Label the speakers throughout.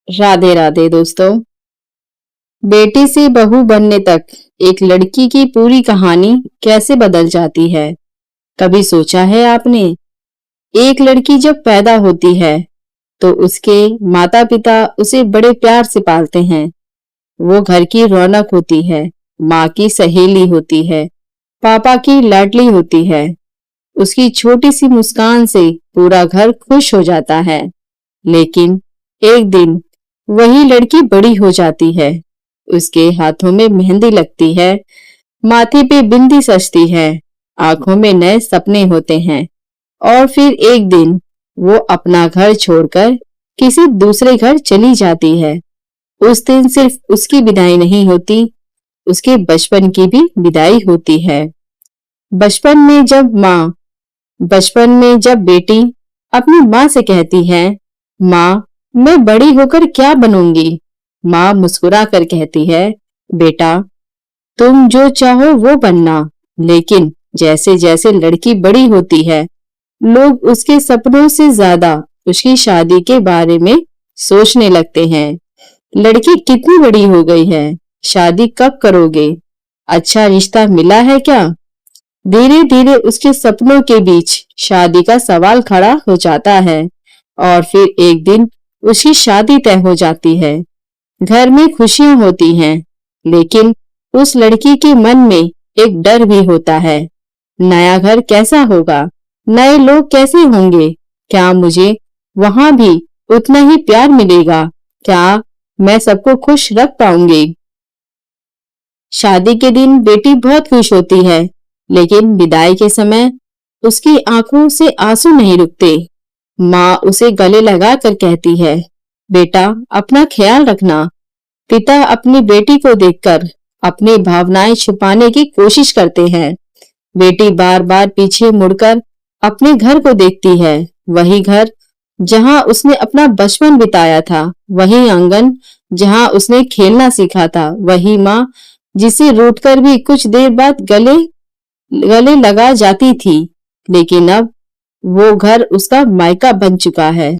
Speaker 1: राधे राधे दोस्तों। बेटी से बहू बनने तक एक लड़की की पूरी कहानी कैसे बदल जाती है, कभी सोचा है आपने? एक लड़की जब पैदा होती है तो उसके माता पिता उसे बड़े प्यार से पालते हैं। वो घर की रौनक होती है, माँ की सहेली होती है, पापा की लाडली होती है। उसकी छोटी सी मुस्कान से पूरा घर खुश हो जाता है। लेकिन एक दिन वही लड़की बड़ी हो जाती है। उसके हाथों में मेहंदी लगती है, माथे पे बिंदी सजती है, आंखों में नए सपने होते हैं। और फिर एक दिन वो अपना घर छोड़कर किसी दूसरे घर चली जाती है। उस दिन सिर्फ उसकी विदाई नहीं होती, उसके बचपन की भी विदाई होती है। बचपन में जब बेटी अपनी माँ से कहती है, माँ मैं बड़ी होकर क्या बनूंगी? माँ मुस्कुरा कर कहती है, बेटा तुम जो चाहो वो बनना। लेकिन जैसे जैसे लड़की बड़ी होती है, लोग उसके सपनों से ज्यादा उसकी शादी के बारे में सोचने लगते हैं। लड़की कितनी बड़ी हो गई है, शादी कब करोगे? अच्छा रिश्ता मिला है क्या? धीरे धीरे उसके सपनों के बीच शादी का सवाल खड़ा हो जाता है। और फिर एक दिन उसकी शादी तय हो जाती है। घर में खुशियां होती हैं, लेकिन उस लड़की के मन में एक डर भी होता है। नया घर कैसा होगा? नए लोग कैसे होंगे? क्या मुझे वहां भी उतना ही प्यार मिलेगा? क्या मैं सबको खुश रख पाऊंगी? शादी के दिन बेटी बहुत खुश होती है, लेकिन विदाई के समय उसकी आंखों से आंसू नहीं रुकते। माँ उसे गले लगा कर कहती है, बेटा अपना ख्याल रखना। पिता अपनी बेटी को देखकर अपनी भावनाएं छुपाने की कोशिश करते हैं। बेटी बार बार पीछे मुड़कर अपने घर को देखती है, वही घर जहां उसने अपना बचपन बिताया था, वही आंगन जहां उसने खेलना सीखा था, वही माँ जिसे रूठकर भी कुछ देर बाद गले गले लगा जाती थी। लेकिन अब वो घर उसका मायका बन चुका है।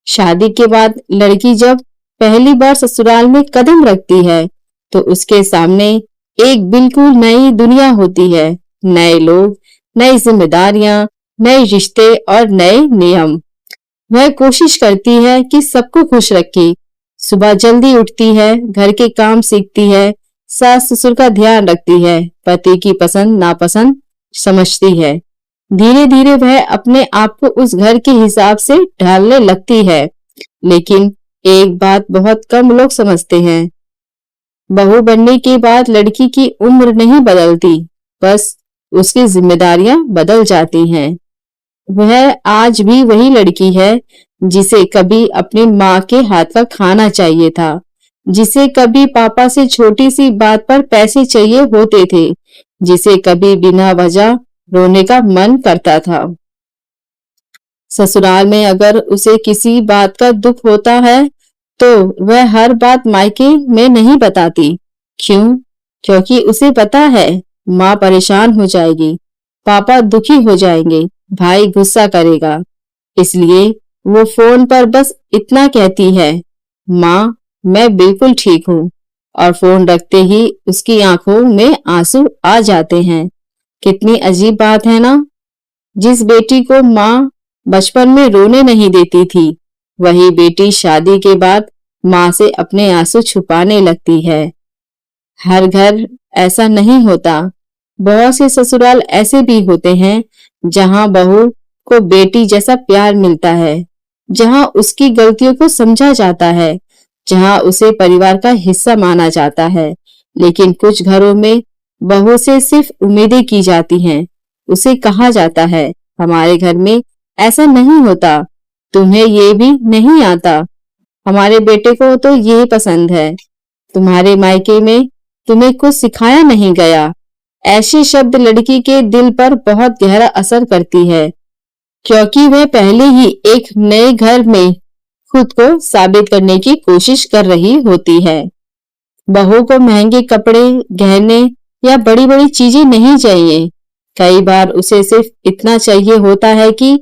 Speaker 1: शादी के बाद लड़की जब पहली बार ससुराल में कदम रखती है तो उसके सामने एक बिल्कुल नई दुनिया होती है। नए लोग, नई जिम्मेदारियां, नए रिश्ते और नए नियम। वह कोशिश करती है कि सबको खुश रखे। सुबह जल्दी उठती है, घर के काम सीखती है, सास ससुर का ध्यान रखती है, पति की पसंद नापसंद समझती है। धीरे धीरे वह अपने आप को उस घर के हिसाब से ढालने लगती है। लेकिन एक बात बहुत कम लोग समझते हैं, बहू बनने के बाद लड़की की उम्र नहीं बदलती, बस उसकी जिम्मेदारियां बदल जाती हैं। वह आज भी वही लड़की है जिसे कभी अपनी माँ के हाथ का खाना चाहिए था, जिसे कभी पापा से छोटी सी बात पर पैसे चाहिए होते थे, जिसे कभी बिना वजह रोने का मन करता था। ससुराल में अगर उसे किसी बात का दुख होता है तो वह हर बात मायके में नहीं बताती। क्यों? क्योंकि उसे पता है माँ परेशान हो जाएगी, पापा दुखी हो जाएंगे, भाई गुस्सा करेगा। इसलिए वो फोन पर बस इतना कहती है, माँ मैं बिल्कुल ठीक हूँ। और फोन रखते ही उसकी आंखों में आंसू आ जाते हैं। कितनी अजीब बात है ना। जिस बेटी को माँ बचपन में रोने नहीं देती थी, वही बेटी शादी के बाद माँ से अपने आंसू छुपाने लगती है। हर घर ऐसा नहीं होता। बहुत से ससुराल ऐसे भी होते हैं जहाँ बहू को बेटी जैसा प्यार मिलता है, जहाँ उसकी गलतियों को समझा जाता है, जहाँ उसे परिवार का हिस्सा माना जाता है। लेकिन कुछ घरों में बहू से सिर्फ उम्मीदें की जाती हैं। उसे कहा जाता है, हमारे घर में ऐसा नहीं होता, तुम्हें ये भी नहीं आता, हमारे बेटे को तो ये पसंद है, तुम्हारे मायके में तुम्हें कुछ सिखाया नहीं गया। ऐसे शब्द लड़की के दिल पर बहुत गहरा असर करती है, क्योंकि वह पहले ही एक नए घर में खुद को साबित करने की कोशिश कर रही होती है। बहू को महंगे कपड़े, गहने या बड़ी बड़ी चीजें नहीं चाहिए। कई बार उसे सिर्फ इतना चाहिए होता है कि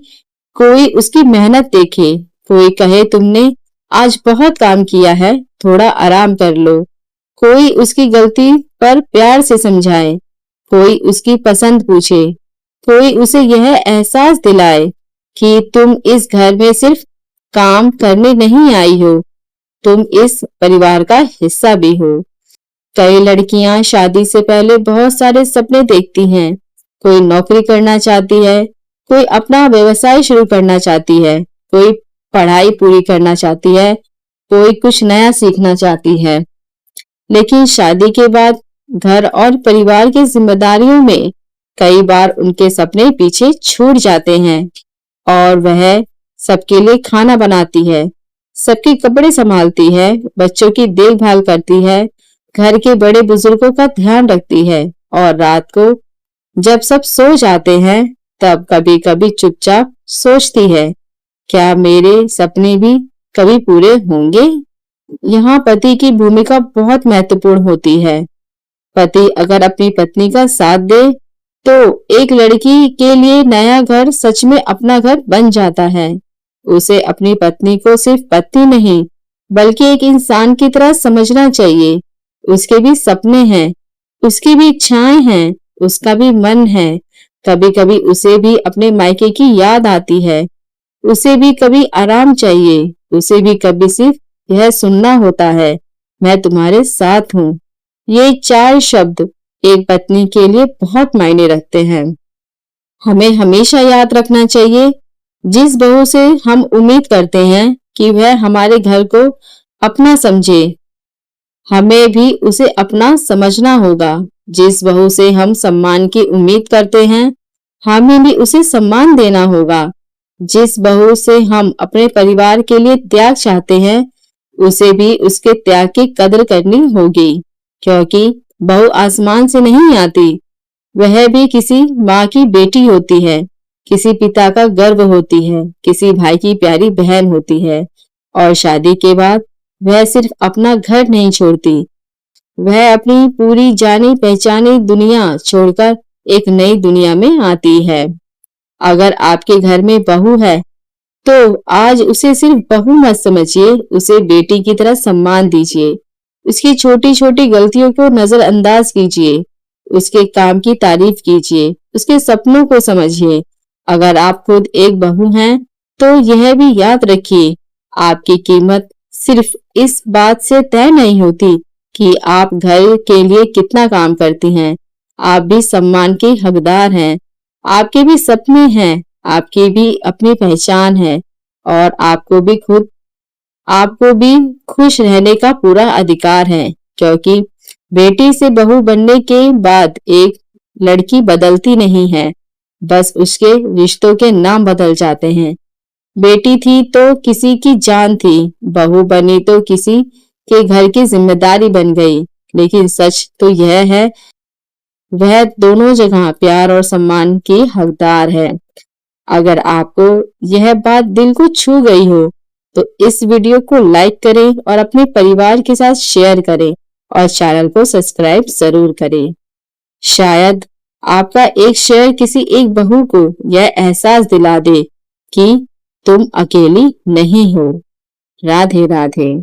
Speaker 1: कोई उसकी मेहनत देखे, कोई कहे तुमने आज बहुत काम किया है, थोड़ा आराम कर लो। कोई उसकी गलती पर प्यार से समझाए, कोई उसकी पसंद पूछे, कोई उसे यह एहसास दिलाए कि तुम इस घर में सिर्फ काम करने नहीं आई हो, तुम इस परिवार का हिस्सा भी हो। कई लड़कियां शादी से पहले बहुत सारे सपने देखती हैं। कोई नौकरी करना चाहती है, कोई अपना व्यवसाय शुरू करना चाहती है, कोई पढ़ाई पूरी करना चाहती है, कोई कुछ नया सीखना चाहती है। लेकिन शादी के बाद घर और परिवार की जिम्मेदारियों में कई बार उनके सपने पीछे छूट जाते हैं और वह सबके लिए खाना बनाती है, सबके कपड़े संभालती है, बच्चों की देखभाल करती है, घर के बड़े बुजुर्गों का ध्यान रखती है और रात को जब सब सो जाते हैं तब कभी कभी चुपचाप सोचती है, क्या मेरे सपने भी कभी पूरे होंगे। यहाँ पति की भूमिका बहुत महत्वपूर्ण होती है। पति अगर अपनी पत्नी का साथ दे तो एक लड़की के लिए नया घर सच में अपना घर बन जाता है। उसे अपनी पत्नी को सिर्फ पत्नी नहीं बल्कि एक इंसान की तरह समझना चाहिए। उसके भी सपने हैं, उसकी भी इच्छाएं हैं, उसका भी मन है। कभी कभी उसे भी अपने मायके की याद आती है, उसे भी कभी आराम चाहिए, उसे भी कभी सिर्फ यह सुनना होता है, मैं तुम्हारे साथ हूँ। ये 4 शब्द एक पत्नी के लिए बहुत मायने रखते हैं। हमें हमेशा याद रखना चाहिए, जिस बहू से हम उम्मीद करते हैं कि वह हमारे घर को अपना समझे, हमें भी उसे अपना समझना होगा। जिस बहू से हम सम्मान की उम्मीद करते हैं, हमें भी उसे सम्मान देना होगा। जिस बहू से हम अपने परिवार के लिए त्याग चाहते हैं, उसे भी उसके त्याग की कदर करनी होगी, क्योंकि बहू आसमान से नहीं आती, वह भी किसी माँ की बेटी होती है, किसी पिता का गर्व होती है, किसी भाई की प्यारी बहन होती है। और शादी के बाद वह सिर्फ अपना घर नहीं छोड़ती, वह अपनी पूरी जानी पहचानी दुनिया छोड़कर एक नई दुनिया में आती है। अगर आपके घर में बहू है तो आज उसे सिर्फ बहू मत समझिए, उसे बेटी की तरह सम्मान दीजिए। उसकी छोटी छोटी गलतियों को नजरअंदाज कीजिए, उसके काम की तारीफ कीजिए, उसके सपनों को समझिए। अगर आप खुद एक बहू हैं तो यह भी याद रखिए, आपकी कीमत सिर्फ इस बात से तय नहीं होती कि आप घर के लिए कितना काम करती हैं। आप भी सम्मान के हकदार हैं, आपके भी सपने हैं, आपकी भी अपनी पहचान है और आपको भी खुश रहने का पूरा अधिकार है, क्योंकि बेटी से बहू बनने के बाद एक लड़की बदलती नहीं है, बस उसके रिश्तों के नाम बदल जाते हैं। बेटी थी तो किसी की जान थी, बहू बनी तो किसी के घर की जिम्मेदारी बन गई। लेकिन सच तो यह है, वह दोनों जगह प्यार और सम्मान की हकदार है। अगर आपको यह बात दिल को छू गई हो तो इस वीडियो को लाइक करें और अपने परिवार के साथ शेयर करें और चैनल को सब्सक्राइब जरूर करें। शायद आपका एक शेयर किसी एक बहू को यह एहसास दिला दे कि तुम अकेली नहीं हो। राधे राधे।